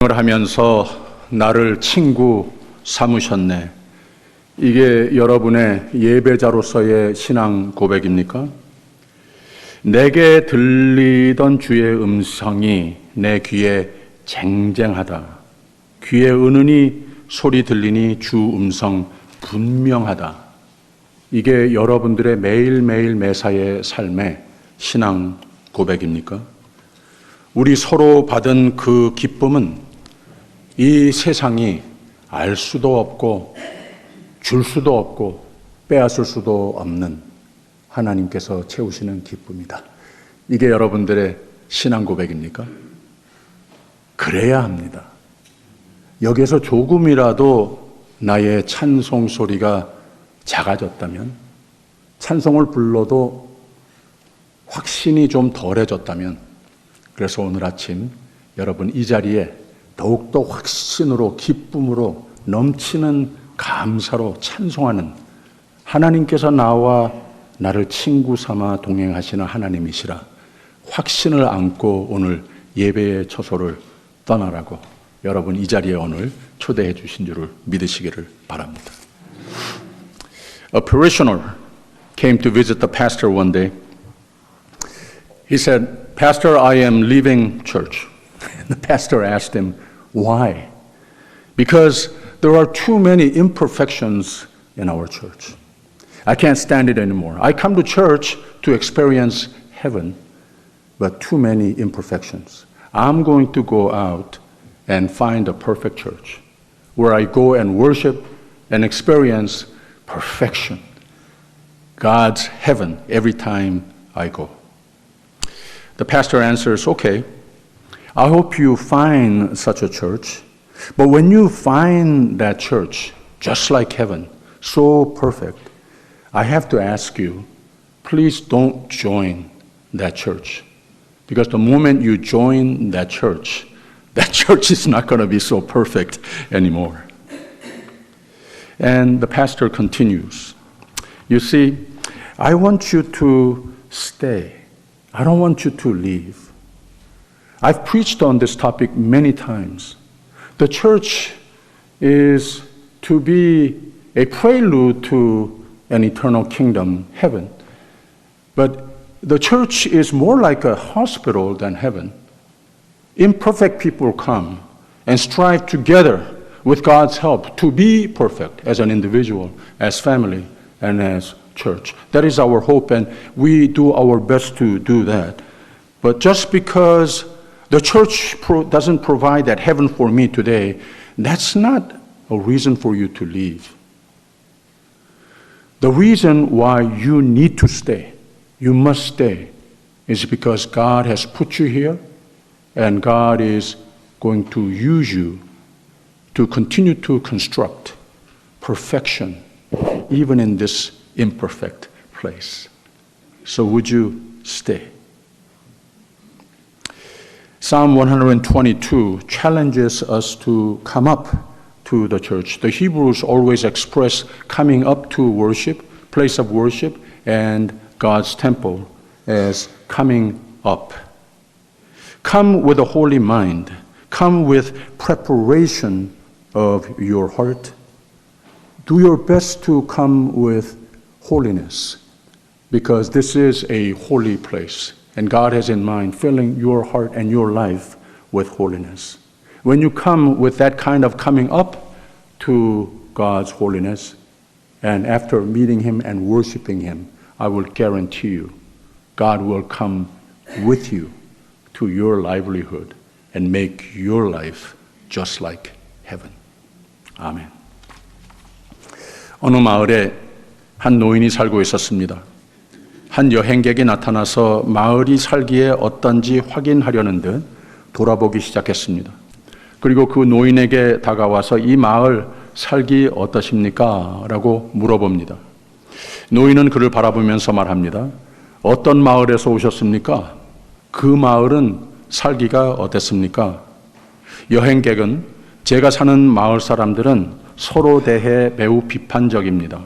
하면서 나를 친구 삼으셨네. 이게 여러분의 예배자로서의 신앙 고백입니까? 내게 들리던 주의 음성이 내 귀에 쟁쟁하다. 귀에 은은히 소리 들리니 주 음성 분명하다. 이게 여러분들의 매일매일 매사의 삶의 신앙 고백입니까? 우리 서로 받은 그 기쁨은 이 세상이 알 수도 없고 줄 수도 없고 빼앗을 수도 없는 하나님께서 채우시는 기쁨이다. 이게 여러분들의 신앙 고백입니까? 그래야 합니다. 여기서 조금이라도 나의 찬송 소리가 작아졌다면, 찬송을 불러도 확신이 좀 덜해졌다면, 그래서 오늘 아침 여러분 이 자리에 더욱더 확신으로, 기쁨으로, 넘치는 감사로 찬송하는, 하나님께서 나와 나를 친구 삼아 동행하시는 하나님이시라 확신을 안고 오늘 예배의 처소를 떠나라고 여러분 이 자리에 오늘 초대해 주신 줄을 믿으시기를 바랍니다. A parishioner came to visit the pastor one day. He said, "Pastor, I am leaving church." The pastor asked him, "Why?" "Because there are too many imperfections in our church. I can't stand it anymore. I come to church to experience heaven, but too many imperfections. I'm going to go out and find a perfect church where I go and worship and experience perfection, God's heaven every time I go." The pastor answers, "Okay, I hope you find such a church, but when you find that church, just like heaven, so perfect, I have to ask you, please don't join that church. Because the moment you join that church is not going to be so perfect anymore." And the pastor continues, "You see, I want you to stay. I don't want you to leave. I've preached on this topic many times. The church is to be a prelude to an eternal kingdom, heaven. But the church is more like a hospital than heaven. Imperfect people come and strive together with God's help to be perfect as an individual, as family, and as church. That is our hope, and we do our best to do that. But just because the church doesn't provide that heaven for me today, that's not a reason for you to leave. The reason why you need to stay, you must stay, is because God has put you here, and God is going to use you to continue to construct perfection, even in this imperfect place. So would you stay? Psalm 122 challenges us to come up to the church. The Hebrews always express coming up to worship, place of worship, and God's temple as coming up. Come with a holy mind. Come with preparation of your heart. Do your best to come with holiness, because this is a holy place. And God has in mind filling your heart and your life with holiness. When you come with that kind of coming up to God's holiness, and after meeting Him and worshiping Him, I will guarantee you, God will come with you to your livelihood and make your life just like heaven. 아멘. 어느 마을에 한 노인이 살고 있었습니다. 한 여행객이 나타나서 마을이 살기에 어떤지 확인하려는 듯 돌아보기 시작했습니다. 그리고 그 노인에게 다가와서 이 마을 살기 어떠십니까? 라고 물어봅니다. 노인은 그를 바라보면서 말합니다. 어떤 마을에서 오셨습니까? 그 마을은 살기가 어땠습니까? 여행객은 제가 사는 마을 사람들은 서로 대해 매우 비판적입니다.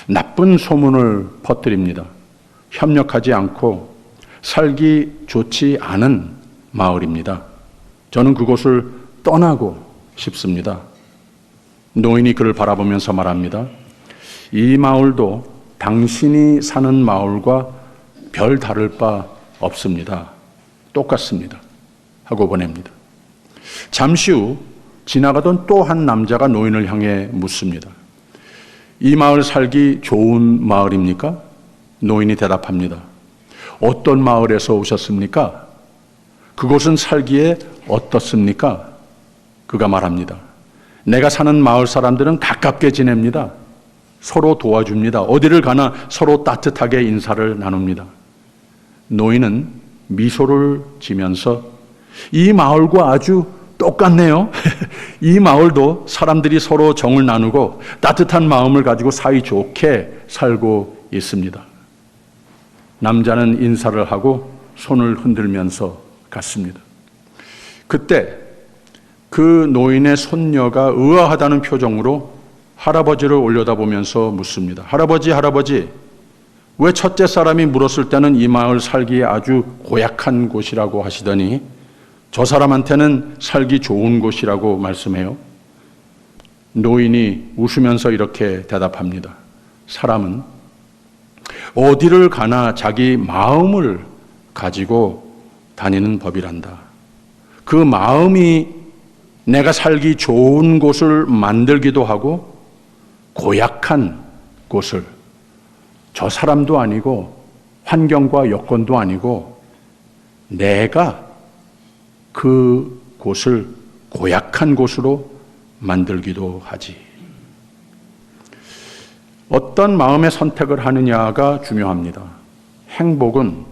나쁜 소문을 퍼뜨립니다. 협력하지 않고 살기 좋지 않은 마을입니다. 저는 그곳을 떠나고 싶습니다. 노인이 그를 바라보면서 말합니다. 이 마을도 당신이 사는 마을과 별 다를 바 없습니다. 똑같습니다. 하고 보냅니다. 잠시 후 지나가던 또 한 남자가 노인을 향해 묻습니다. 이 마을 살기 좋은 마을입니까? 노인이 대답합니다. 어떤 마을에서 오셨습니까? 그곳은 살기에 어떻습니까? 그가 말합니다. 내가 사는 마을 사람들은 가깝게 지냅니다. 서로 도와줍니다. 어디를 가나 서로 따뜻하게 인사를 나눕니다. 노인은 미소를 지면서 이 마을과 아주 똑같네요. 이 마을도 사람들이 서로 정을 나누고 따뜻한 마음을 가지고 사이좋게 살고 있습니다. 남자는 인사를 하고 손을 흔들면서 갔습니다. 그때 그 노인의 손녀가 의아하다는 표정으로 할아버지를 올려다보면서 묻습니다. 할아버지, 왜 첫째 사람이 물었을 때는 이 마을 살기에 아주 고약한 곳이라고 하시더니 저 사람한테는 살기 좋은 곳이라고 말씀해요? 노인이 웃으면서 이렇게 대답합니다. 사람은 어디를 가나 자기 마음을 가지고 다니는 법이란다. 그 마음이 내가 살기 좋은 곳을 만들기도 하고 고약한 곳을, 저 사람도 아니고 환경과 여건도 아니고 내가 그 곳을 고약한 곳으로 만들기도 하지. 어떤 마음의 선택을 하느냐가 중요합니다. 행복은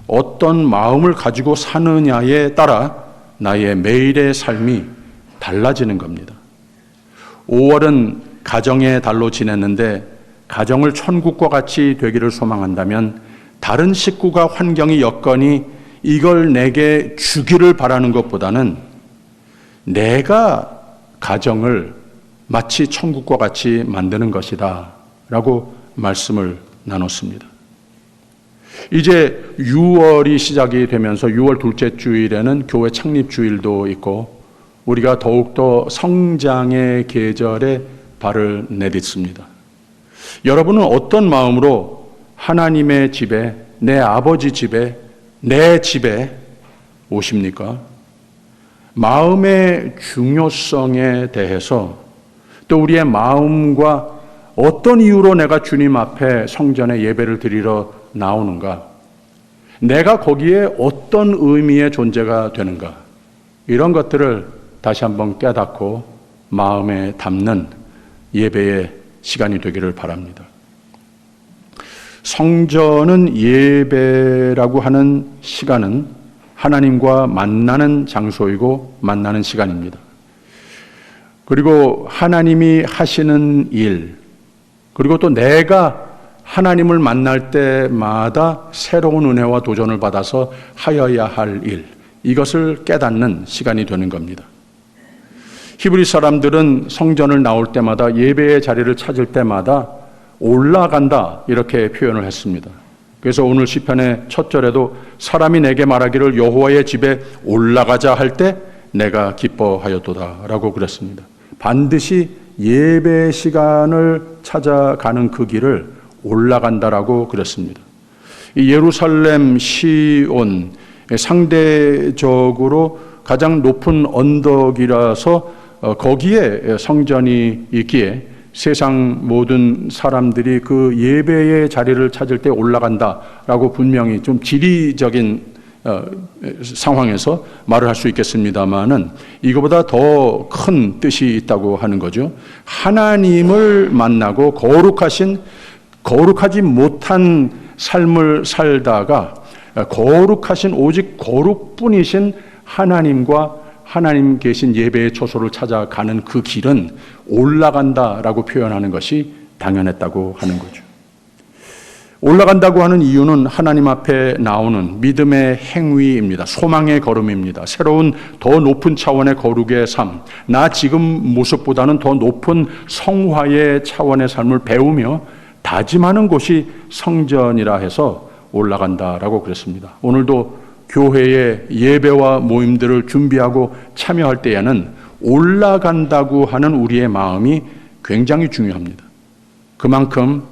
어떤 마음을 가지고 사느냐에 따라 나의 매일의 삶이 달라지는 겁니다. 5월은 가정의 달로 지냈는데 가정을 천국과 같이 되기를 소망한다면 다른 식구가 환경이 여건이 이걸 내게 주기를 바라는 것보다는 내가 가정을 마치 천국과 같이 만드는 것이다 라고 말씀을 나눴습니다. 이제 6월이 시작이 되면서 6월 둘째 주일에는 교회 창립 주일도 있고 우리가 더욱더 성장의 계절에 발을 내딛습니다. 여러분은 어떤 마음으로 하나님의 집에, 내 아버지 집에, 내 집에 오십니까? 마음의 중요성에 대해서 또 우리의 마음과 어떤 이유로 내가 주님 앞에 성전에 예배를 드리러 나오는가? 내가 거기에 어떤 의미의 존재가 되는가? 이런 것들을 다시 한번 깨닫고 마음에 담는 예배의 시간이 되기를 바랍니다. 성전은 예배라고 하는 시간은 하나님과 만나는 장소이고 만나는 시간입니다. 그리고 하나님이 하시는 일, 그리고 또 내가 하나님을 만날 때마다 새로운 은혜와 도전을 받아서 하여야 할 일, 이것을 깨닫는 시간이 되는 겁니다. 히브리 사람들은 성전을 나올 때마다 예배의 자리를 찾을 때마다 올라간다 이렇게 표현을 했습니다. 그래서 오늘 시편의 첫 절에도 사람이 내게 말하기를 여호와의 집에 올라가자 할 때 내가 기뻐하였도다 라고 그랬습니다. 반드시 예배 시간을 찾아가는 그 길을 올라간다라고 그랬습니다. 이 예루살렘 시온 상대적으로 가장 높은 언덕이라서 거기에 성전이 있기에 세상 모든 사람들이 그 예배의 자리를 찾을 때 올라간다라고 분명히 좀 지리적인 상황에서 말을 할 수 있겠습니다만은 이거보다 더 큰 뜻이 있다고 하는 거죠. 하나님을 만나고 거룩하지 못한 삶을 살다가 거룩하신 오직 거룩뿐이신 하나님과 하나님 계신 예배의 초소를 찾아가는 그 길은 올라간다라고 표현하는 것이 당연했다고 하는 거죠. 올라간다고 하는 이유는 하나님 앞에 나오는 믿음의 행위입니다. 소망의 걸음입니다. 새로운 더 높은 차원의 거룩의 삶, 나 지금 모습보다는 더 높은 성화의 차원의 삶을 배우며 다짐하는 곳이 성전이라 해서 올라간다라고 그랬습니다. 오늘도 교회의 예배와 모임들을 준비하고 참여할 때에는 올라간다고 하는 우리의 마음이 굉장히 중요합니다. 그만큼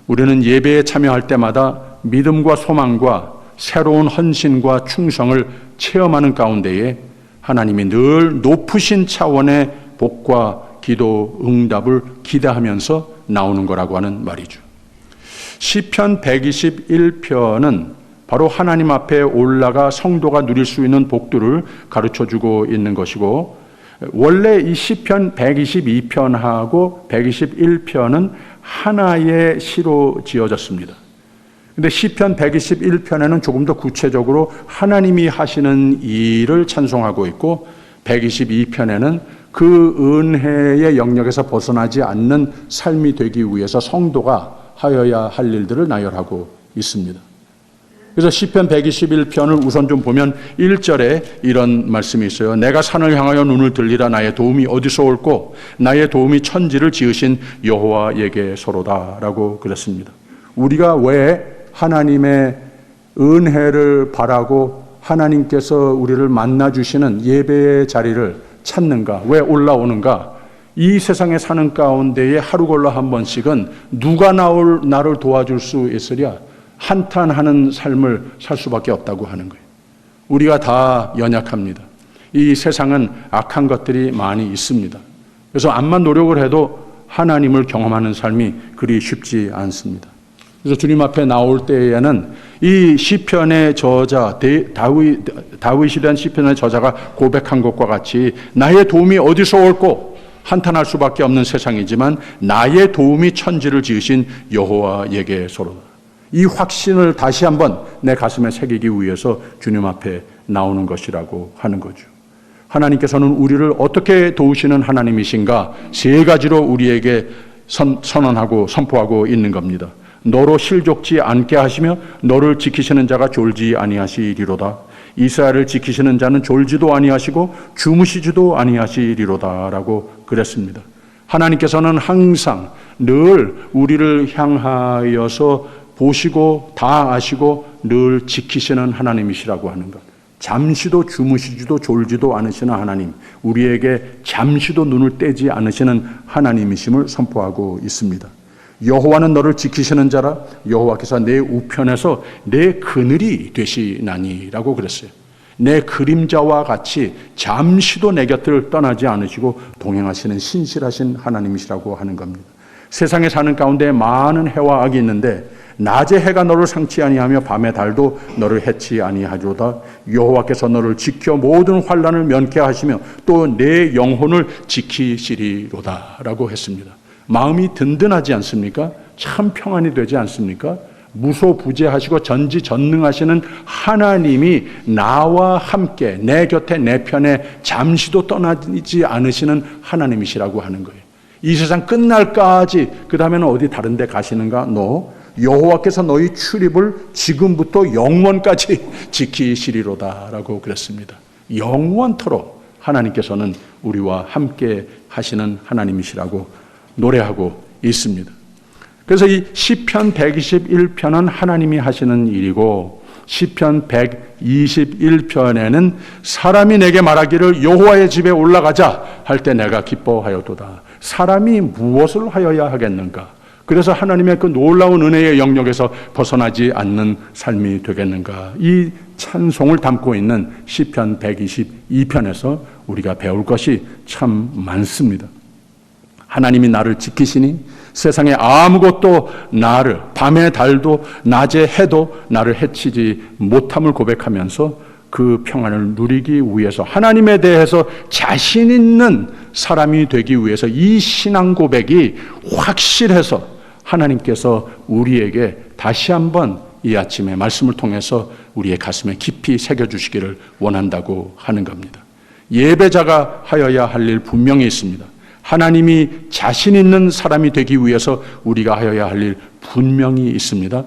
우리는 예배에 참여할 때마다 믿음과 소망과 새로운 헌신과 충성을 체험하는 가운데에 하나님이 늘 높으신 차원의 복과 기도 응답을 기대하면서 나오는 거라고 하는 말이죠. 시편 121편은 바로 하나님 앞에 올라가 성도가 누릴 수 있는 복들을 가르쳐주고 있는 것이고, 원래 이 시편 122편하고 121편은 하나의 시로 지어졌습니다. 근데 시편 121편에는 조금 더 구체적으로 하나님이 하시는 일을 찬송하고 있고, 122편에는 그 은혜의 영역에서 벗어나지 않는 삶이 되기 위해서 성도가 하여야 할 일들을 나열하고 있습니다. 그래서 시편 121편을 우선 좀 보면 1절에 이런 말씀이 있어요. 내가 산을 향하여 눈을 들리라. 나의 도움이 어디서 올꼬? 나의 도움이 천지를 지으신 여호와에게서로다 라고 그랬습니다. 우리가 왜 하나님의 은혜를 바라고 하나님께서 우리를 만나주시는 예배의 자리를 찾는가? 왜 올라오는가? 이 세상에 사는 가운데에 하루 걸러 한 번씩은 누가 나를 도와줄 수 있으랴? 한탄하는 삶을 살 수밖에 없다고 하는 거예요. 우리가 다 연약합니다. 이 세상은 악한 것들이 많이 있습니다. 그래서 암만 노력을 해도 하나님을 경험하는 삶이 그리 쉽지 않습니다. 그래서 주님 앞에 나올 때에는 이 시편의 저자 다윗이라는 시편의 저자가 고백한 것과 같이 나의 도움이 어디서 올꼬? 한탄할 수밖에 없는 세상이지만 나의 도움이 천지를 지으신 여호와에게서로다. 이 확신을 다시 한번 내 가슴에 새기기 위해서 주님 앞에 나오는 것이라고 하는 거죠. 하나님께서는 우리를 어떻게 도우시는 하나님이신가? 세 가지로 우리에게 선언하고 선포하고 있는 겁니다. 너로 실족지 않게 하시며 너를 지키시는 자가 졸지 아니하시리로다. 이스라엘을 지키시는 자는 졸지도 아니하시고 주무시지도 아니하시리로다 라고 그랬습니다. 하나님께서는 항상 늘 우리를 향하여서 보시고 다 아시고 늘 지키시는 하나님이시라고 하는 것. 잠시도 주무시지도 졸지도 않으시는 하나님, 우리에게 잠시도 눈을 떼지 않으시는 하나님이심을 선포하고 있습니다. 여호와는 너를 지키시는 자라. 여호와께서 내 우편에서 내 그늘이 되시나니라고 그랬어요. 내 그림자와 같이 잠시도 내 곁을 떠나지 않으시고 동행하시는 신실하신 하나님이시라고 하는 겁니다. 세상에 사는 가운데 많은 해와 악이 있는데 낮에 해가 너를 상치 아니하며 밤에 달도 너를 해치 아니하리로다. 여호와께서 너를 지켜 모든 환난을 면케 하시며 또 내 영혼을 지키시리로다 라고 했습니다. 마음이 든든하지 않습니까? 참 평안이 되지 않습니까? 무소부재하시고 전지전능하시는 하나님이 나와 함께 내 곁에 내 편에 잠시도 떠나지 않으시는 하나님이시라고 하는 거예요. 이 세상 끝날까지 그 다음에는 어디 다른 데 가시는가? 여호와께서 너희 출입을 지금부터 영원까지 지키시리로다 라고 그랬습니다. 영원토록 하나님께서는 우리와 함께 하시는 하나님이시라고 노래하고 있습니다. 그래서 이 시편 121편은 하나님이 하시는 일이고, 시편 121편에는 사람이 내게 말하기를 여호와의 집에 올라가자 할 때 내가 기뻐하였도다. 사람이 무엇을 하여야 하겠는가? 그래서 하나님의 그 놀라운 은혜의 영역에서 벗어나지 않는 삶이 되겠는가? 이 찬송을 담고 있는 시편 122편에서 우리가 배울 것이 참 많습니다. 하나님이 나를 지키시니 세상에 아무것도 나를, 밤의 달도 낮의 해도 나를 해치지 못함을 고백하면서 그 평안을 누리기 위해서, 하나님에 대해서 자신 있는 사람이 되기 위해서 이 신앙 고백이 확실해서 하나님께서 우리에게 다시 한번 이 아침에 말씀을 통해서 우리의 가슴에 깊이 새겨주시기를 원한다고 하는 겁니다. 예배자가 하여야 할 일 분명히 있습니다. 하나님이 자신 있는 사람이 되기 위해서 우리가 하여야 할 일 분명히 있습니다.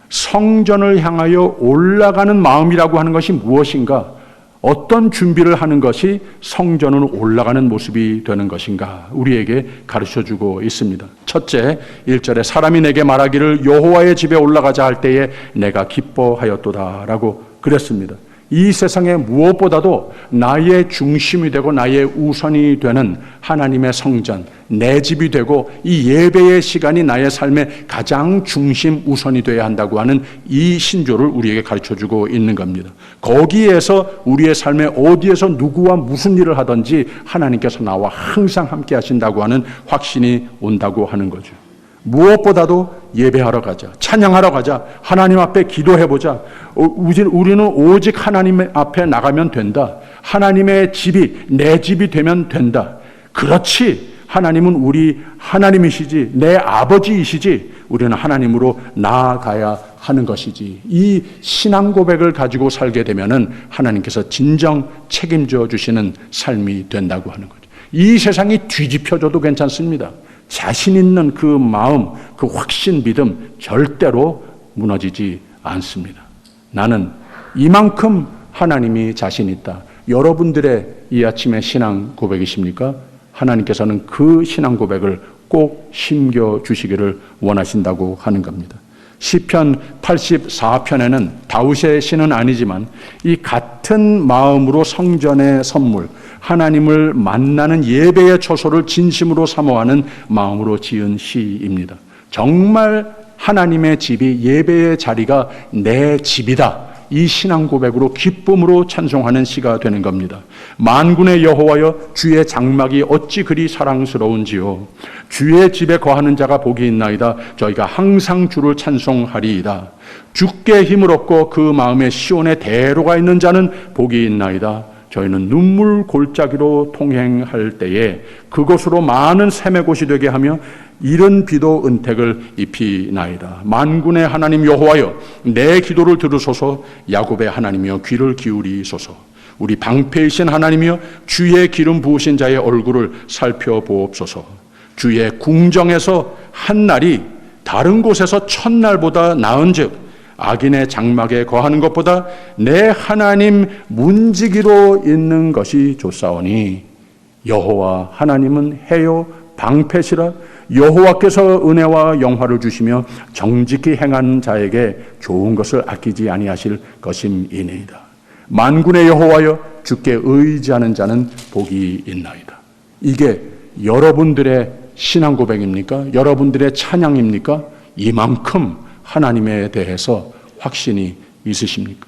성전을 향하여 올라가는 마음이라고 하는 것이 무엇인가? 어떤 준비를 하는 것이 성전으로 올라가는 모습이 되는 것인가? 우리에게 가르쳐주고 있습니다. 첫째, 1절에 사람이 내게 말하기를 여호와의 집에 올라가자 할 때에 내가 기뻐하였도다 라고 그랬습니다. 이 세상에 무엇보다도 나의 중심이 되고 나의 우선이 되는 하나님의 성전, 내 집이 되고 이 예배의 시간이 나의 삶의 가장 중심 우선이 되어야 한다고 하는 이 신조를 우리에게 가르쳐주고 있는 겁니다. 거기에서 우리의 삶에 어디에서 누구와 무슨 일을 하든지 하나님께서 나와 항상 함께 하신다고 하는 확신이 온다고 하는 거죠. 무엇보다도 예배하러 가자, 찬양하러 가자, 하나님 앞에 기도해보자. 우리는 오직 하나님 앞에 나가면 된다. 하나님의 집이 내 집이 되면 된다. 그렇지, 하나님은 우리 하나님이시지, 내 아버지이시지, 우리는 하나님으로 나아가야 하는 것이지. 이 신앙 고백을 가지고 살게 되면은 하나님께서 진정 책임져 주시는 삶이 된다고 하는 거죠. 이 세상이 뒤집혀져도 괜찮습니다. 자신 있는 그 마음, 그 확신, 믿음 절대로 무너지지 않습니다. 나는 이만큼 하나님이 자신 있다. 여러분들의 이 아침의 신앙 고백이십니까? 하나님께서는 그 신앙 고백을 꼭 심겨주시기를 원하신다고 하는 겁니다. 시편 84편에는 다윗의 시는 아니지만 이 같은 마음으로 성전의 선물, 하나님을 만나는 예배의 처소를 진심으로 사모하는 마음으로 지은 시입니다. 정말 하나님의 집이, 예배의 자리가 내 집이다. 이 신앙 고백으로 기쁨으로 찬송하는 시가 되는 겁니다. 만군의 여호와여, 주의 장막이 어찌 그리 사랑스러운지요. 주의 집에 거하는 자가 복이 있나이다. 저희가 항상 주를 찬송하리이다. 주께 힘을 얻고 그 마음에 시온의 대로가 있는 자는 복이 있나이다. 저희는 눈물 골짜기로 통행할 때에 그곳으로 많은 샘의 곳이 되게 하며 이른 비도 은택을 입히나이다. 만군의 하나님 여호와여, 내 기도를 들으소서. 야곱의 하나님이여, 귀를 기울이소서. 우리 방패이신 하나님이여, 주의 기름 부으신 자의 얼굴을 살펴보옵소서. 주의 궁정에서 한 날이 다른 곳에서 첫날보다 나은즉 악인의 장막에 거하는 것보다 내 하나님 문지기로 있는 것이 좋사오니 여호와 하나님은 해요 방패시라. 여호와께서 은혜와 영화를 주시며 정직히 행하는 자에게 좋은 것을 아끼지 아니하실 것임이니이다. 만군의 여호와여, 주께 의지하는 자는 복이 있나이다. 이게 여러분들의 신앙 고백입니까? 여러분들의 찬양입니까? 이만큼 하나님에 대해서 확신이 있으십니까?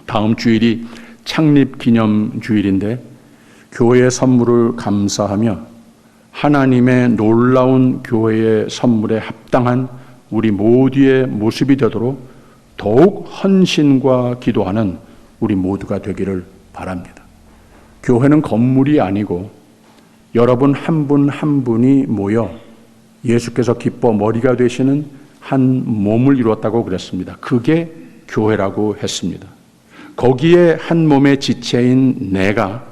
다음 주일이 창립 기념 주일인데 교회의 선물을 감사하며 하나님의 놀라운 교회의 선물에 합당한 우리 모두의 모습이 되도록 더욱 헌신과 기도하는 우리 모두가 되기를 바랍니다. 교회는 건물이 아니고 여러분 한 분 한 분이 모여 예수께서 기뻐 머리가 되시는 한 몸을 이루었다고 그랬습니다. 그게 교회라고 했습니다. 거기에 한 몸의 지체인 내가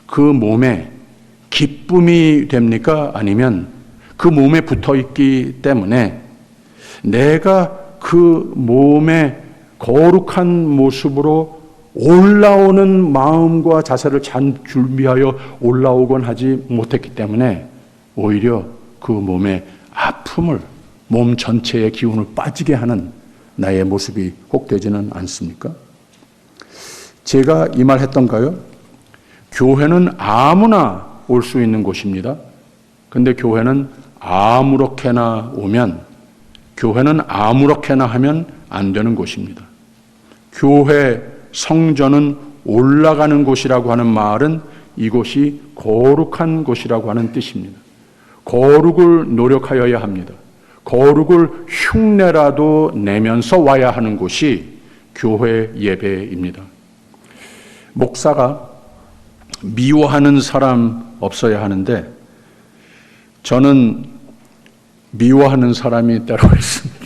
그 몸에 기쁨이 됩니까? 아니면 그 몸에 붙어 있기 때문에 내가 그 몸의 거룩한 모습으로 올라오는 마음과 자세를 잘 준비하여 올라오곤 하지 못했기 때문에 오히려 그 몸의 아픔을, 몸 전체의 기운을 빠지게 하는 나의 모습이 혹되지는 않습니까? 제가 이 말 했던가요? 교회는 아무나 올 수 있는 곳입니다. 근데 교회는 아무렇게나 오면, 교회는 아무렇게나 하면 안 되는 곳입니다. 교회 성전은 올라가는 곳이라고 하는 말은 이곳이 거룩한 곳이라고 하는 뜻입니다. 거룩을 노력하여야 합니다. 거룩을 흉내라도 내면서 와야 하는 곳이 교회 예배입니다. 목사가 미워하는 사람 없어야 하는데 저는 미워하는 사람이 때로 있습니다.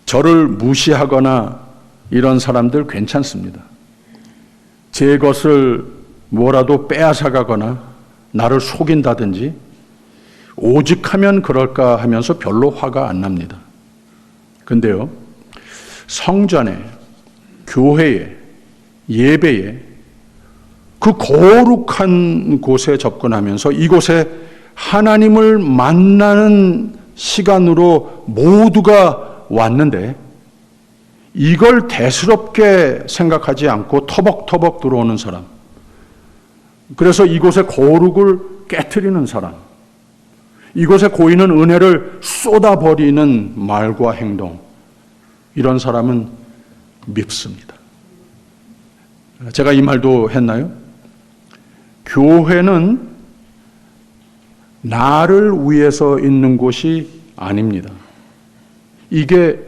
저를 무시하거나 이런 사람들 괜찮습니다. 제 것을 뭐라도 빼앗아가거나 나를 속인다든지 오직 하면 그럴까 하면서 별로 화가 안 납니다. 근데요, 성전에, 교회에, 예배에, 그 거룩한 곳에 접근하면서 이곳에 하나님을 만나는 시간으로 모두가 왔는데 이걸 대수롭게 생각하지 않고 터벅터벅 들어오는 사람, 그래서 이곳의 거룩을 깨트리는 사람, 이곳에 고이는 은혜를 쏟아버리는 말과 행동, 이런 사람은 밉습니다. 제가 이 말도 했나요? 교회는 나를 위해서 있는 곳이 아닙니다. 이게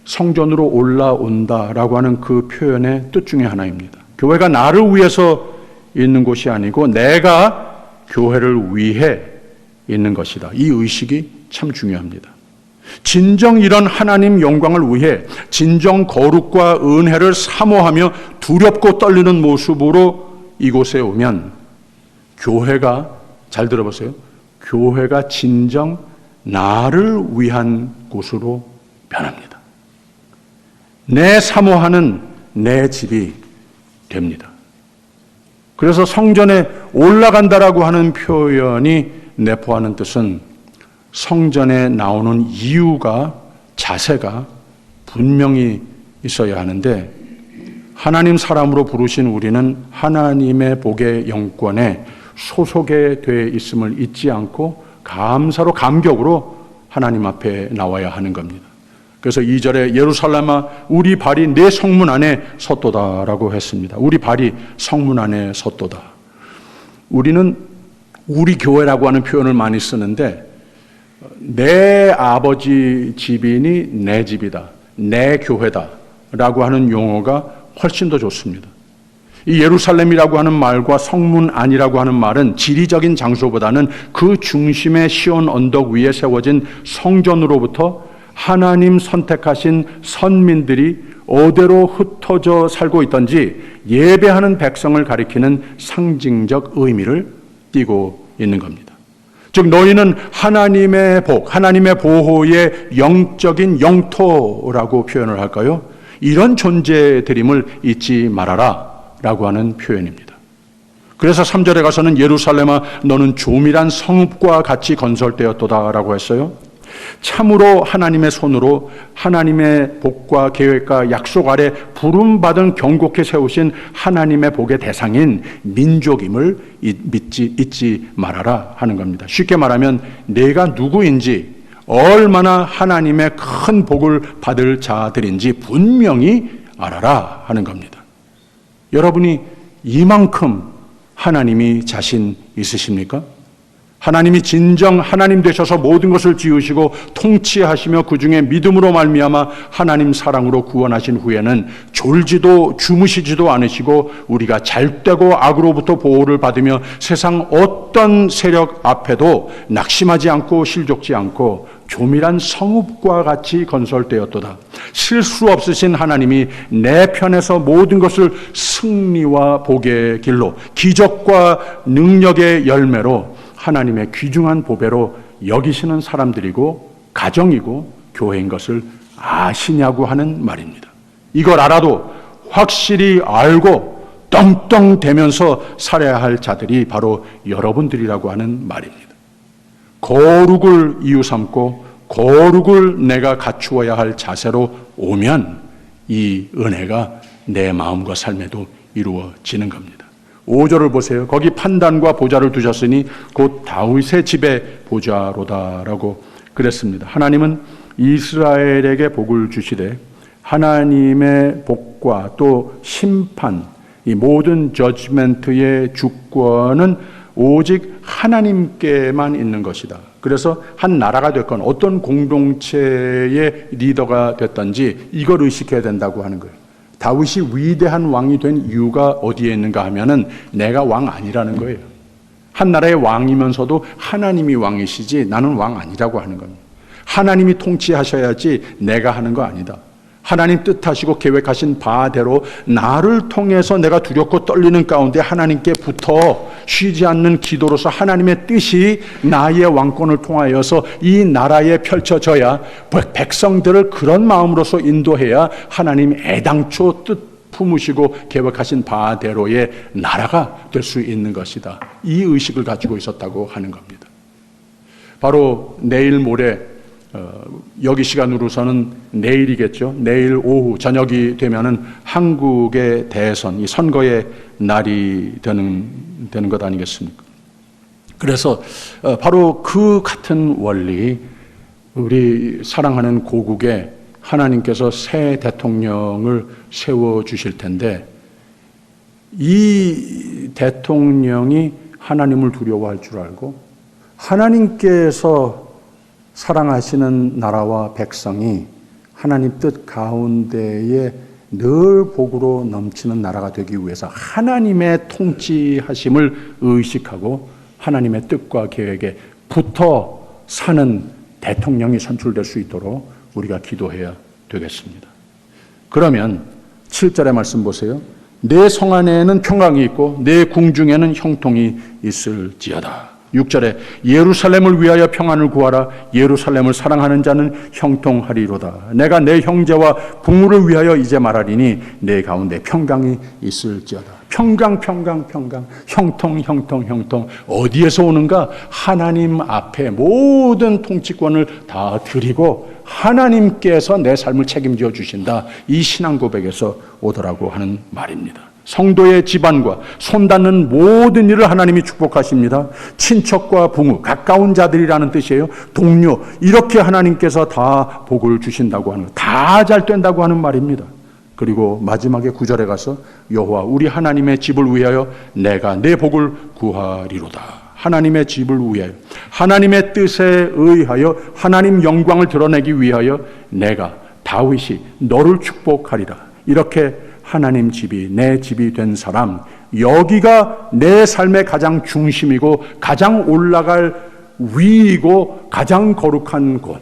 성전으로 올라온다라고 하는 그 표현의 뜻 중에 하나입니다. 교회가 나를 위해서 있는 곳이 아니고 내가 교회를 위해 있는 것이다. 이 의식이 참 중요합니다. 진정 이런 하나님 영광을 위해 진정 거룩과 은혜를 사모하며 두렵고 떨리는 모습으로 이곳에 오면 교회가, 잘 들어보세요, 교회가 진정 나를 위한 곳으로 변합니다. 내 사모하는 내 집이 됩니다. 그래서 성전에 올라간다라고 하는 표현이 내포하는 뜻은 성전에 나오는 이유가, 자세가 분명히 있어야 하는데, 하나님 사람으로 부르신 우리는 하나님의 복의 영권에 소속에 돼 있음을 잊지 않고 감사로, 감격으로 하나님 앞에 나와야 하는 겁니다. 그래서 2절에 예루살렘아 우리 발이 내 성문 안에 섰도다라고 했습니다. 우리 발이 성문 안에 섰도다. 우리는 우리 교회라고 하는 표현을 많이 쓰는데, 내 아버지 집이니 내 집이다, 내 교회다 라고 하는 용어가 훨씬 더 좋습니다. 이 예루살렘이라고 하는 말과 성문 안이라고 하는 말은 지리적인 장소보다는 그 중심의 시온 언덕 위에 세워진 성전으로부터 하나님 선택하신 선민들이 어디로 흩어져 살고 있던지 예배하는 백성을 가리키는 상징적 의미를 띠고 있는 겁니다. 즉 너희는 하나님의 복, 하나님의 보호의 영적인 영토라고 표현을 할까요? 이런 존재들임을 잊지 말아라 라고 하는 표현입니다. 그래서 3절에 가서는 예루살렘아 너는 조밀한 성읍과 같이 건설되었도다 라고 했어요. 참으로 하나님의 손으로 하나님의 복과 계획과 약속 아래 부름받은 경고케 세우신 하나님의 복의 대상인 민족임을 잊지 말아라 하는 겁니다. 쉽게 말하면 내가 누구인지, 얼마나 하나님의 큰 복을 받을 자들인지 분명히 알아라 하는 겁니다. 여러분이 이만큼 하나님이 자신 있으십니까? 하나님이 진정 하나님 되셔서 모든 것을 지으시고 통치하시며 그 중에 믿음으로 말미암아 하나님 사랑으로 구원하신 후에는 졸지도 주무시지도 않으시고 우리가 잘되고 악으로부터 보호를 받으며 세상 어떤 세력 앞에도 낙심하지 않고 실족지 않고 조밀한 성읍과 같이 건설되었도다. 실수 없으신 하나님이 내 편에서 모든 것을 승리와 복의 길로, 기적과 능력의 열매로 하나님의 귀중한 보배로 여기시는 사람들이고 가정이고 교회인 것을 아시냐고 하는 말입니다. 이걸 알아도 확실히 알고 떵떵대면서 살아야 할 자들이 바로 여러분들이라고 하는 말입니다. 거룩을 이유 삼고 거룩을 내가 갖추어야 할 자세로 오면 이 은혜가 내 마음과 삶에도 이루어지는 겁니다. 5절을 보세요. 거기 판단과 보좌를 두셨으니 곧 다윗의 집의 보좌로다라고 그랬습니다. 하나님은 이스라엘에게 복을 주시되 하나님의 복과 또 심판, 이 모든 저지먼트의 주권은 오직 하나님께만 있는 것이다. 그래서 한 나라가 됐건 어떤 공동체의 리더가 됐든지 이걸 의식해야 된다고 하는 거예요. 다윗이 위대한 왕이 된 이유가 어디에 있는가 하면은 내가 왕 아니라는 거예요. 한 나라의 왕이면서도 하나님이 왕이시지 나는 왕 아니라고 하는 겁니다. 하나님이 통치하셔야지 내가 하는 거 아니다. 하나님 뜻하시고 계획하신 바대로 나를 통해서 내가 두렵고 떨리는 가운데 하나님께 붙어 쉬지 않는 기도로서 하나님의 뜻이 나의 왕권을 통하여서 이 나라에 펼쳐져야 백성들을 그런 마음으로서 인도해야 하나님 애당초 뜻 품으시고 계획하신 바대로의 나라가 될 수 있는 것이다. 이 의식을 가지고 있었다고 하는 겁니다. 바로 내일 모레 여기 시간으로서는 내일이겠죠. 내일 오후 저녁이 되면은 한국의 대선, 이 선거의 날이 되는 것 아니겠습니까? 그래서 바로 그 같은 원리, 우리 사랑하는 고국에 하나님께서 새 대통령을 세워주실 텐데, 이 대통령이 하나님을 두려워할 줄 알고 하나님께서 사랑하시는 나라와 백성이 하나님 뜻 가운데에 늘 복으로 넘치는 나라가 되기 위해서 하나님의 통치하심을 의식하고 하나님의 뜻과 계획에 붙어 사는 대통령이 선출될 수 있도록 우리가 기도해야 되겠습니다. 그러면 7절의 말씀 보세요. 내 성 안에는 평강이 있고 내 궁중에는 형통이 있을지어다. 6절에 예루살렘을 위하여 평안을 구하라. 예루살렘을 사랑하는 자는 형통하리로다. 내가 내 형제와 부모를 위하여 이제 말하리니 내 가운데 평강이 있을지어다. 평강, 형통. 어디에서 오는가? 하나님 앞에 모든 통치권을 다 드리고 하나님께서 내 삶을 책임져 주신다. 이 신앙 고백에서 오더라고 하는 말입니다. 성도의 집안과 손닿는 모든 일을 하나님이 축복하십니다. 친척과 부모, 가까운 자들이라는 뜻이에요. 동료, 이렇게 하나님께서 다 복을 주신다고 하는, 다 잘 된다고 하는 말입니다. 그리고 마지막에 9절에 가서 여호와 우리 하나님의 집을 위하여 내가 내 복을 구하리로다. 하나님의 집을 위하여, 하나님의 뜻에 의하여 하나님 영광을 드러내기 위하여 내가 다윗이 너를 축복하리라. 이렇게 하나님 집이 내 집이 된 사람, 여기가 내 삶의 가장 중심이고 가장 올라갈 위이고 가장 거룩한 곳,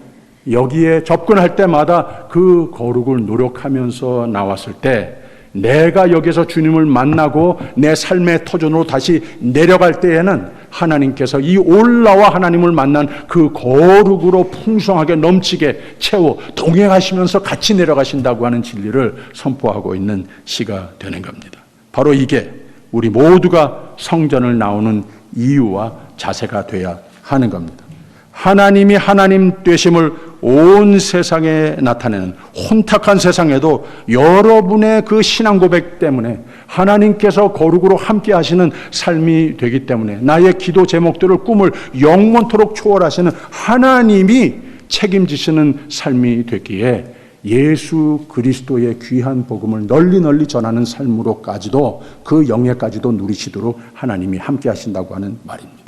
여기에 접근할 때마다 그 거룩을 노력하면서 나왔을 때 내가 여기서 주님을 만나고 내 삶의 터전으로 다시 내려갈 때에는 하나님께서 이 올라와 하나님을 만난 그 거룩으로 풍성하게 넘치게 채워 동행하시면서 같이 내려가신다고 하는 진리를 선포하고 있는 시가 되는 겁니다. 바로 이게 우리 모두가 성전을 나오는 이유와 자세가 돼야 하는 겁니다. 하나님이 하나님 되심을 온 세상에 나타내는 혼탁한 세상에도 여러분의 그 신앙 고백 때문에 하나님께서 거룩으로 함께 하시는 삶이 되기 때문에 나의 기도 제목들을 꿈을 영원토록 초월하시는 하나님이 책임지시는 삶이 됐기에 예수 그리스도의 귀한 복음을 널리 전하는 삶으로까지도 그 영예까지도 누리시도록 하나님이 함께 하신다고 하는 말입니다.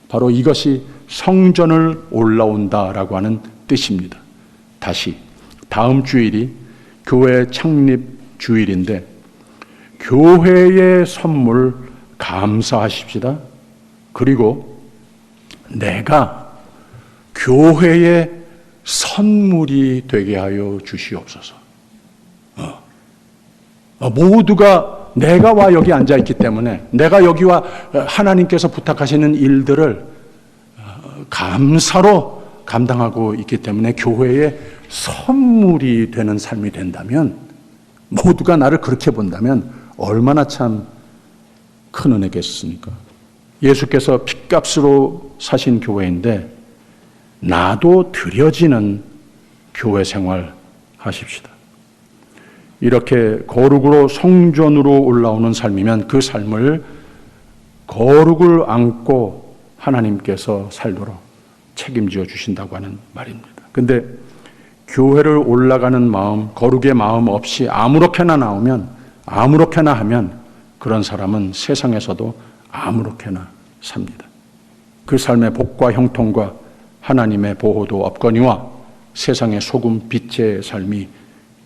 바로 이것이 성전을 올라온다라고 하는 뜻입니다. 다시 다음 주일이 교회 창립 주일인데 교회의 선물 감사하십시다. 그리고 내가 교회의 선물이 되게 하여 주시옵소서. 모두가 내가 와 여기 앉아 있기 때문에 내가 여기와 하나님께서 부탁하시는 일들을 감사로 감당하고 있기 때문에 교회의 선물이 되는 삶이 된다면, 모두가 나를 그렇게 본다면 얼마나 참 큰 은혜겠습니까? 예수께서 핏값으로 사신 교회인데 나도 드려지는 교회 생활 하십시다. 이렇게 거룩으로 성전으로 올라오는 삶이면 그 삶을 거룩을 안고 하나님께서 살도록 책임져 주신다고 하는 말입니다. 근데 교회를 올라가는 마음, 거룩의 마음 없이 아무렇게나 나오면, 아무렇게나 하면 그런 사람은 세상에서도 아무렇게나 삽니다. 그 삶의 복과 형통과 하나님의 보호도 없거니와 세상의 소금 빛의 삶이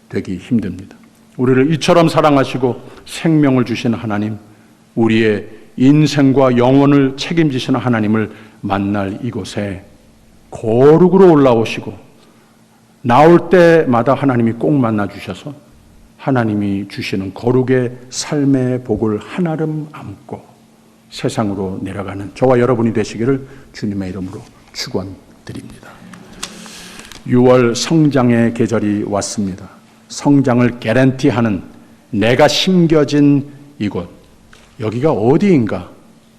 되기 힘듭니다. 우리를 이처럼 사랑하시고 생명을 주신 하나님, 우리의 인생과 영혼을 책임지시는 하나님을 만날 이곳에 거룩으로 올라오시고 나올 때마다 하나님이 꼭 만나 주셔서 하나님이 주시는 거룩의 삶의 복을 한아름 안고 세상으로 내려가는 저와 여러분이 되시기를 주님의 이름으로 축원드립니다. 6월 성장의 계절이 왔습니다. 성장을 개런티하는 내가 심겨진 이곳, 여기가 어디인가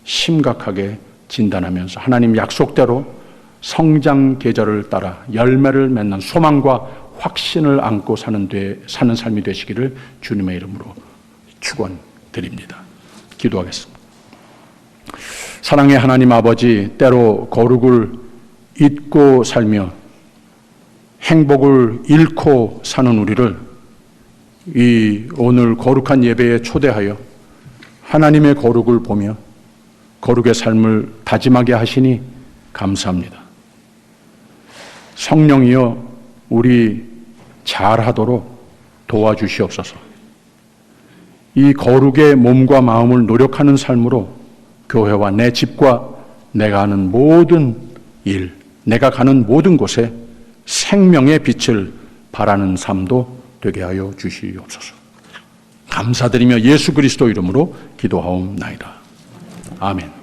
심각하게 진단하면서 하나님 약속대로 성장 계절을 따라 열매를 맺는 소망과 확신을 안고 사는 삶이 되시기를 주님의 이름으로 축원드립니다. 기도하겠습니다. 사랑의 하나님 아버지, 때로 거룩을 잊고 살며 행복을 잃고 사는 우리를 이 오늘 거룩한 예배에 초대하여 하나님의 거룩을 보며 거룩의 삶을 다짐하게 하시니 감사합니다. 성령이여 우리 잘하도록 도와주시옵소서. 이 거룩의 몸과 마음을 노력하는 삶으로 교회와 내 집과 내가 하는 모든 일, 내가 가는 모든 곳에 생명의 빛을 발하는 삶도 되게 하여 주시옵소서. 감사드리며 예수 그리스도 이름으로 기도하옵나이다. 아멘.